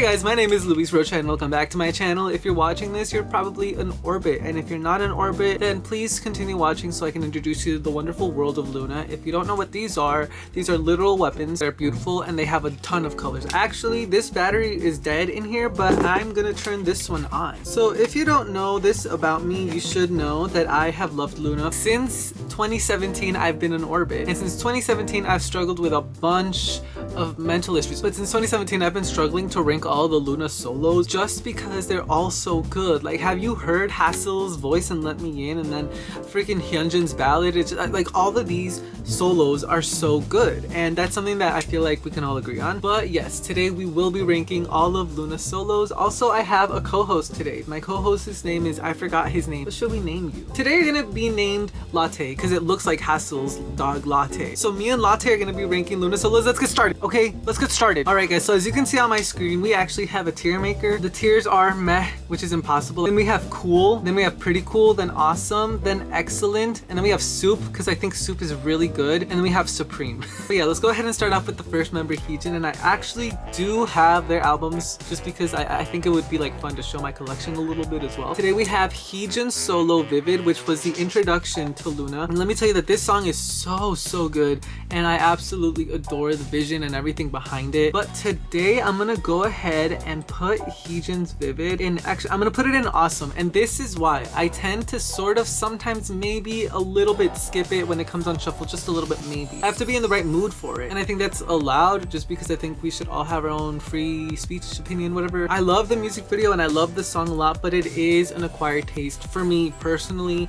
guys, my name is Rocha and welcome back to my channel. If you're watching this, you're probably in orbit, and if you're not in orbit, then please continue watching so I can introduce you to the wonderful world of Loona. If you don't know what these are literal weapons. They're beautiful and they have a ton of colors. Actually, this battery is dead in here, but I'm gonna turn this one on. So if you don't know this about me, you should know that I have loved Loona since 2017. I've been in orbit, and since 2017 I've struggled with a bunch of mental issues, but since 2017 I've been struggling to rank all the Loona solos just because they're all so good. Like, have you heard HASEUL's Voice and Let Me In, and then freaking HYUNJIN's Ballad? It's just, like, all of these solos are so good, and that's something that I feel like we can all agree on. But yes, today we will be ranking all of Loona solos. Also, I have a co-host today. My co-host's name is, I forgot his name. What should we name you? Today you're gonna be named Latte because it looks like HASEUL's dog Latte. So me and Latte are gonna be ranking Loona solos. Let's get started. Okay, let's get started. All right guys, so as you can see on my screen, we actually have a tier maker. The tiers are meh, which is impossible. Then we have cool, then we have pretty cool, then awesome, then excellent, and then we have soup because I think soup is really good, and then we have supreme. But yeah, let's go ahead and start off with the first member, HYUJIN, and I actually do have their albums just because I think it would be like fun to show my collection a little bit as well. Today we have HEEJIN's solo Vivid, which was the introduction to Loona, and let me tell you that this song is so good, and I absolutely adore the vision and everything behind it. But today I'm gonna go ahead and put HEEJIN's Vivid in, actually I'm gonna put it in awesome, and this is why I tend to sort of sometimes maybe a little bit skip it when it comes on shuffle, just a little bit maybe. I have to be in the right mood for it, and I think that's allowed just because I think we should all have our own free speech, opinion, whatever. I love the music video and I love the song a lot, but it is an acquired taste for me personally.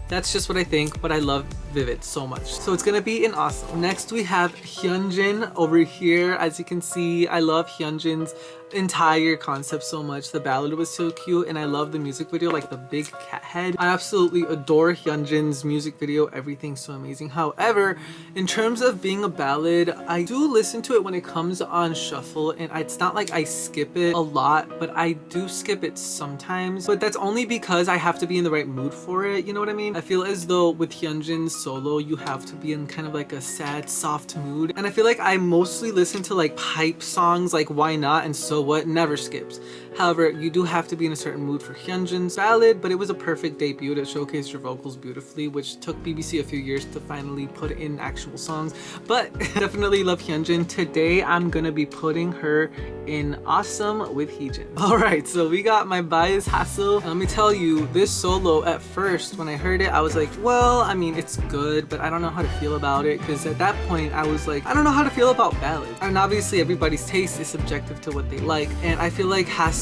That's just what I think, but I love Vivid so much. So it's gonna be an awesome. Next we have HYUNJIN over here. As you can see, I love HYUNJIN's entire concept so much. The ballad was so cute, and I love the music video, like the big cat head. I absolutely adore HYUNJIN's music video, everything's so amazing. However, in terms of being a ballad, I do listen to it when it comes on shuffle, and it's not like I skip it a lot, but I do skip it sometimes. But that's only because I have to be in the right mood for it, you know what I mean? I feel as though with HYUNJIN's solo, you have to be in kind of like a sad, soft mood, and I feel like I mostly listen to like pipe songs like Why Not and So What, never skips. However, you do have to be in a certain mood for HYUNJIN's Ballad, but it was a perfect debut. It showcased your vocals beautifully, which took BBC a few years to finally put in actual songs. But definitely love HYUNJIN. Today I'm gonna be putting her in awesome with HEEJIN. Alright, so we got my bias HASEUL. Let me tell you, this solo at first when I heard it, I was like, well, I mean, it's good, but I don't know how to feel about it, because at that point I was like, I don't know how to feel about ballads. And obviously everybody's taste is subjective to what they like, and I feel like HASEUL,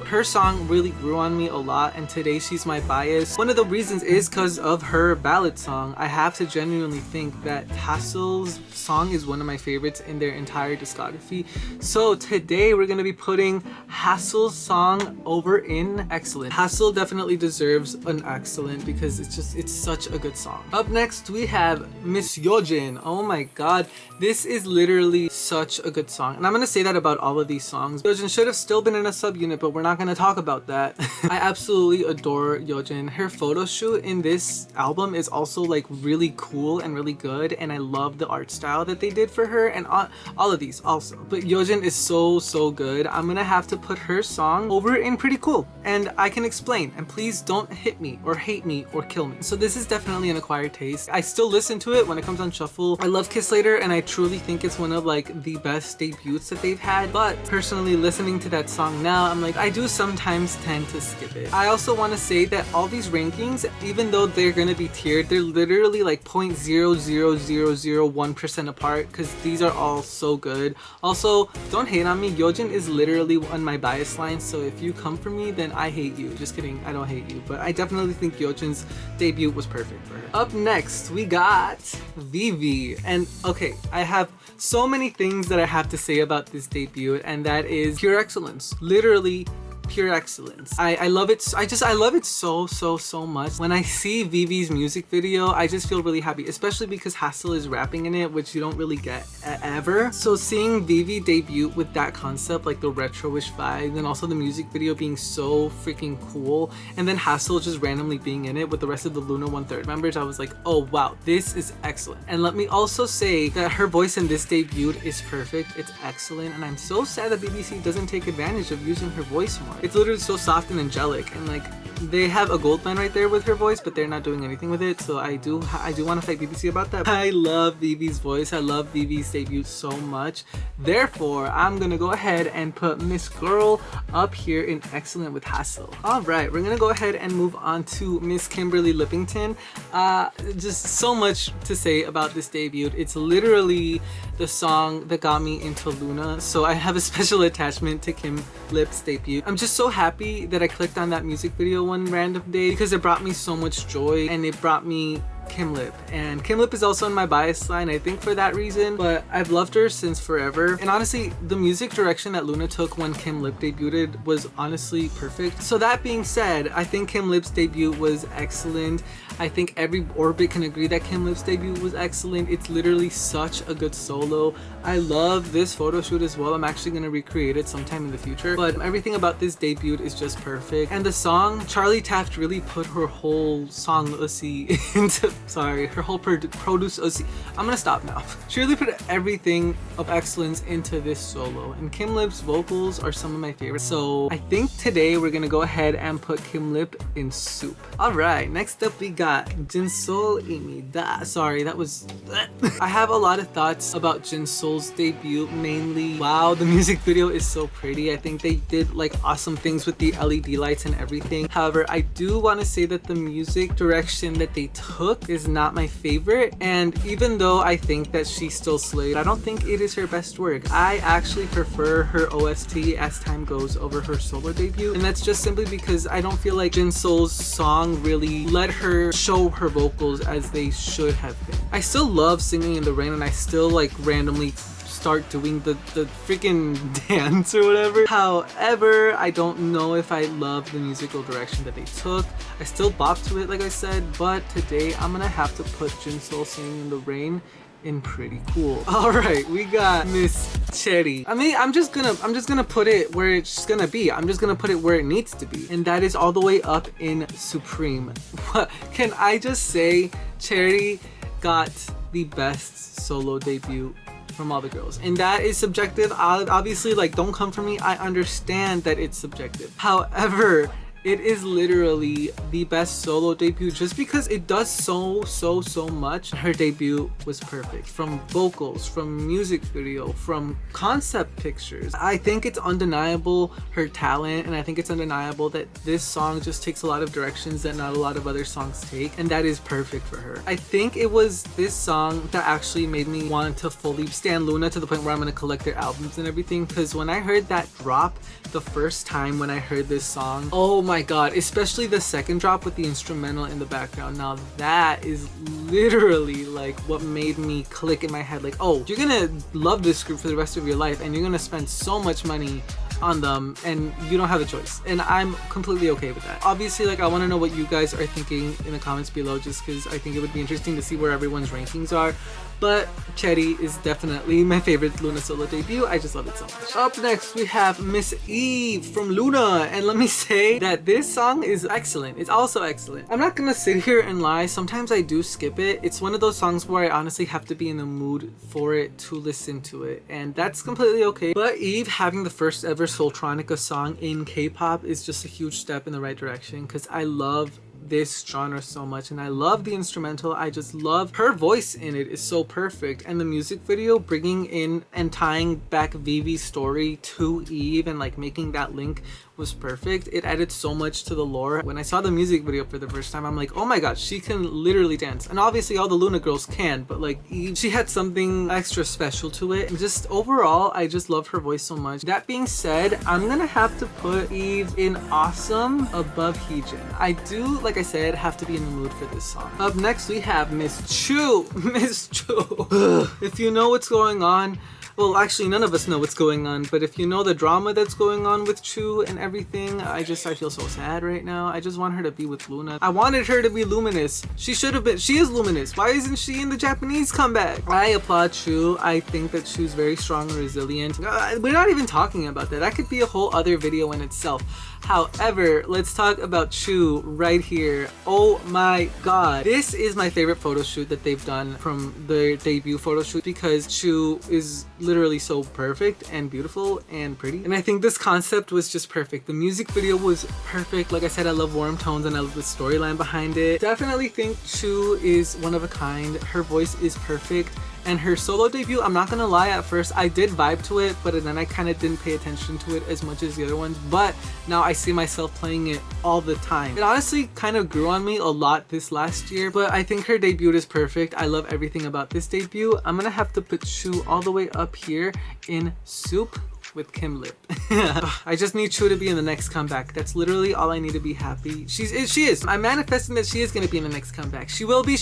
her song really grew on me a lot, and today she's my bias. One of the reasons is because of her ballad song. I have to genuinely think that HASEUL's song is one of my favorites in their entire discography. So today we're gonna be putting HASEUL's song over in excellent. HASEUL definitely deserves an excellent because it's such a good song. Up next we have Miss YEOJIN. Oh my god, this is literally such a good song, and I'm gonna say that about all of these songs. YEOJIN should have still been in a subunit, but we're not gonna talk about that. I absolutely adore YEOJIN. Her photo shoot in this album is also like really cool and really good, and I love the art style that they did for her, and all of these also. But YEOJIN is so good. I'm gonna have to put her song over in Pretty Cool, and I can explain, and please don't hit me or hate me or kill me. So this is definitely an acquired taste. I still listen to it when it comes on shuffle. I love Kiss Later, and I truly think it's one of like the best debuts that they've had, but personally listening to that song now, I'm like, I do sometimes tend to skip it. I also want to say that all these rankings, even though they're gonna be tiered, they're literally like 0.00001% apart, because these are all so good. Also, don't hate on me. YEOJIN is literally on my bias line, so if you come for me, then I hate you. Just kidding, I don't hate you, but I definitely think YEOJIN's debut was perfect for her. Up next, we got VIVI, and okay, I have so many things that I have to say about this debut, and that is pure excellence. Literally pure excellence. I love it. I love it so much. When I see VIVI's music video, I just feel really happy, especially because HASEUL is rapping in it, which you don't really get ever. So seeing VIVI debut with that concept, like the retro-ish vibe, and also the music video being so freaking cool, and then HASEUL just randomly being in it with the rest of the Loona 1/3 members, I was like, oh wow, this is excellent. And let me also say that her voice in this debut is perfect. It's excellent, and I'm so sad that BBC doesn't take advantage of using her voice more. It's literally so soft and angelic, and like they have a gold man right there with her voice, but they're not doing anything with it. So I do want to fight BBC about that. I love VIVI's voice. I love VIVI's debut so much. Therefore, I'm gonna go ahead and put Miss Girl up here in excellent with HASEUL. All right, we're gonna go ahead and move on to Miss Kimberly Lippington. Just so much to say about this debut. It's literally the song that got me into Loona, so I have a special attachment to Kim Lip's debut. I'm just so happy that I clicked on that music video one random day because it brought me so much joy, and it brought me Kim Lip, and Kim Lip is also in my bias line, I think, for that reason, but I've loved her since forever. And honestly, the music direction that Loona took when Kim Lip debuted was honestly perfect. So that being said, I think Kim Lip's debut was excellent. I think every orbit can agree that Kim Lip's debut was excellent. It's literally such a good solo. I love this photo shoot as well. I'm actually going to recreate it sometime in the future, but everything about this debut is just perfect. And the song, Charlie Taft really put her whole song into her whole produce. I'm gonna stop now. She really put everything of excellence into this solo, and Kim Lip's vocals are some of my favorites. So I think today we're gonna go ahead and put Kim Lip in soup. All right, next up we got JINSOUL Imida. Sorry, that was I have a lot of thoughts about JINSOUL's debut. Mainly, wow, the music video is so pretty. I think they did like awesome things with the LED lights and everything. However, I do want to say that the music direction that they took is not my favorite, and even though I think that she still slayed, I don't think it is her best work. I actually prefer her OST As Time Goes over her solo debut, and that's just simply because I don't feel like JINSOUL's song really let her show her vocals as they should have been. I still love Singing in the Rain, and I still like randomly start doing the freaking dance or whatever. However, I don't know if I love the musical direction that they took. I still bop to it, like I said, but today I'm gonna have to put JINSOUL Singing in the Rain in pretty cool. All right, we got Miss CHOERRY. I mean, I'm just gonna put it where it's gonna be. I'm just gonna put it where it needs to be, and that is all the way up in Supreme. Can I just say, CHOERRY got the best solo debut from all the girls, and that is subjective. Obviously, like, don't come for me. I understand that it's subjective. However, it is literally the best solo debut just because it does so much. Her debut was perfect, from vocals, from music video, from concept pictures. I think it's undeniable her talent, and I think it's undeniable that this song just takes a lot of directions that not a lot of other songs take, and that is perfect for her. I think it was this song that actually made me want to fully stan Loona to the point where I'm gonna collect their albums and everything, because when I heard that drop the first time when I heard this song, oh my god, especially the second drop with the instrumental in the background, now that is literally like what made me click in my head, like, oh, you're gonna love this group for the rest of your life, and you're gonna spend so much money on them, and you don't have a choice, and I'm completely okay with that. Obviously, like, I want to know what you guys are thinking in the comments below, just because I think it would be interesting to see where everyone's rankings are. But CHOERRY is definitely my favorite Loona solo debut. I just love it so much. Up next, we have Miss Eve from Loona, and let me say that this song is excellent. It's also excellent. I'm not gonna sit here and lie. Sometimes I do skip it. It's one of those songs where I honestly have to be in the mood for it to listen to it, and that's completely okay. But Eve having the first ever Soultronica song in K-pop is just a huge step in the right direction, because I love this genre so much, and I love the instrumental. I just love her voice in it is so perfect, and the music video bringing in and tying back Vivi's story to Eve and like making that link was perfect. It added so much to the lore. When I saw the music video for the first time, I'm like, oh my god, she can literally dance. And obviously all the Loona girls can, but like Eve, she had something extra special to it, and just overall I just love her voice so much. That being said, I'm gonna have to put Eve in awesome above HYUNJIN. I do, like I said, have to be in the mood for this song. Up next we have Miss CHUU. Miss CHUU. If you know what's going on, Well, actually, none of us know what's going on, but if you know the drama that's going on with CHUU and everything, I feel so sad right now. I just want her to be with Loona. I wanted her to be luminous. She should have been. She is luminous. Why isn't she in the Japanese comeback? I applaud CHUU. I think that CHUU's very strong and resilient. We're not even talking about that. That could be a whole other video in itself. However, let's talk about CHUU right here. Oh my god. This is my favorite photo shoot that they've done from their debut photo shoot because CHUU is literally so perfect and beautiful and pretty. And I think this concept was just perfect. The music video was perfect. Like I said, I love warm tones and I love the storyline behind it. Definitely think CHUU is one of a kind. Her voice is perfect. And her solo debut, I'm not gonna lie, at first I did vibe to it, but then I kind of didn't pay attention to it as much as the other ones. But now I see myself playing it all the time. It honestly kind of grew on me a lot this last year, but I think her debut is perfect. I love everything about this debut. I'm gonna have to put CHUU all the way up here in soup with Kim Lip. I just need CHUU to be in the next comeback. That's literally all I need to be happy. She is. I'm manifesting that she is gonna be in the next comeback. She will be.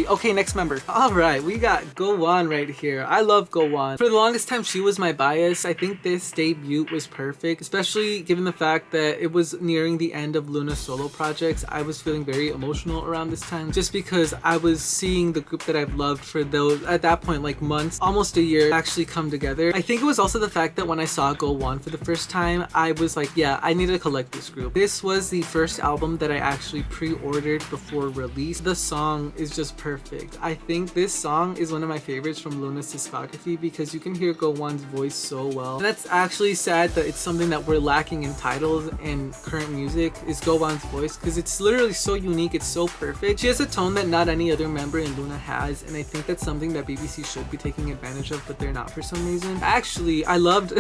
Okay, next member. All right, we got GOWON right here. I love GOWON. For the longest time, she was my bias. I think this debut was perfect, especially given the fact that it was nearing the end of Loona's solo projects. I was feeling very emotional around this time just because I was seeing the group that I've loved for those, at that point, like months, almost a year, actually come together. I think it was also the fact that when I saw GOWON for the first time, I was like, yeah, I need to collect this group. This was the first album that I actually pre-ordered before release. The song is just perfect. I think this song is one of my favorites from Loona's discography because you can hear GOWON's voice so well. And that's actually sad that it's something that we're lacking in titles and current music is GOWON's voice because it's literally so unique. It's so perfect. She has a tone that not any other member in Loona has, and I think that's something that BBC should be taking advantage of, but they're not for some reason. Actually, I loved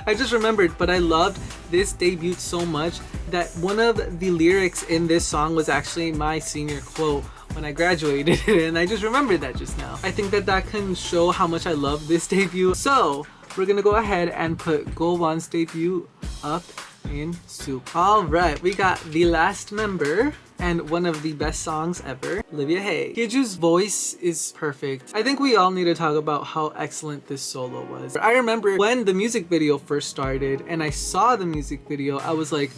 I just remembered, but I loved this debut so much that one of the lyrics in this song was actually my senior quote when I graduated, and I just remembered that just now. I think that that can show how much I love this debut. So we're gonna go ahead and put GOWON's debut up in soup. All right, we got the last member and one of the best songs ever, Olivia Haye. HYEJU's voice is perfect. I think we all need to talk about how excellent this solo was. I remember when the music video first started and I saw the music video, I was like,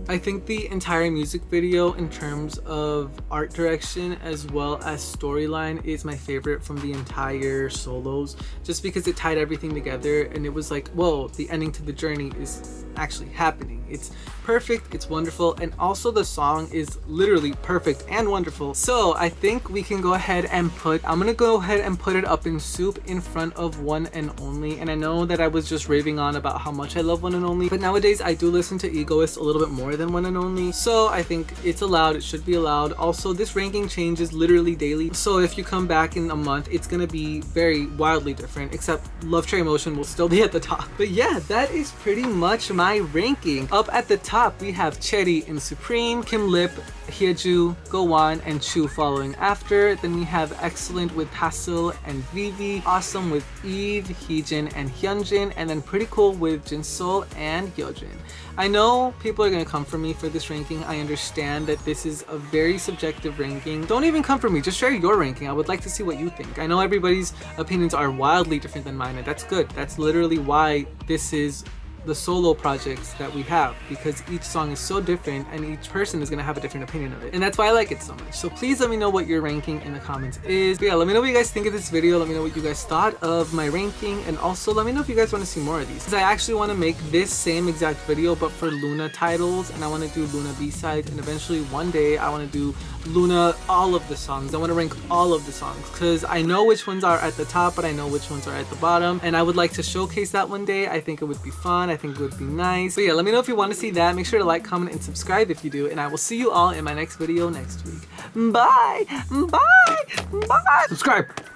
I think the entire music video in terms of art direction as well as storyline is my favorite from the entire solos, just because it tied everything together and it was like, whoa, the ending to the journey is actually happening. It's perfect, it's wonderful, and also the song is literally perfect and wonderful. So I think we can go ahead and I'm gonna go ahead and put it up in soup in front of One and Only. And I know that I was just raving on about how much I love One and Only, but nowadays I do listen to Egoist a little bit more than One and Only, so I think it's allowed, it should be allowed. Also, this ranking changes literally daily, so if you come back in a month, it's gonna be very wildly different, except Love Cherry Motion will still be at the top. But yeah, that is pretty much my ranking. Up at the top, we have Cherry and Supreme, Kim Lip, HYEJU, GOWON, and CHUU following after. Then we have Excellent with HASEUL and VIVI, Awesome with Eve, HEEJIN, and HYUNJIN, and then Pretty Cool with JINSOUL and YEOJIN. I know people are gonna come for me for this ranking. I understand that this is a very subjective ranking. Don't even come for me, just share your ranking. I would like to see what you think. I know everybody's opinions are wildly different than mine, and that's good. That's literally why this is the solo projects that we have, because each song is so different and each person is gonna have a different opinion of it, and that's why I like it so much. So please let me know what your ranking in the comments is. But yeah, let me know what you guys think of this video. Let me know what you guys thought of my ranking, and also let me know if you guys want to see more of these, because I actually want to make this same exact video but for Loona titles, and I want to do Loona B-sides, and eventually one day I want to do Loona all of the songs. I want to rank all of the songs because I know which ones are at the top, but I know which ones are at the bottom, and I would like to showcase that one day. I think it would be fun. I think it would be nice. But yeah, let me know if you want to see that. Make sure to like, comment, and subscribe if you do, and I will see you all in my next video next week. Bye! Bye! Bye! Subscribe!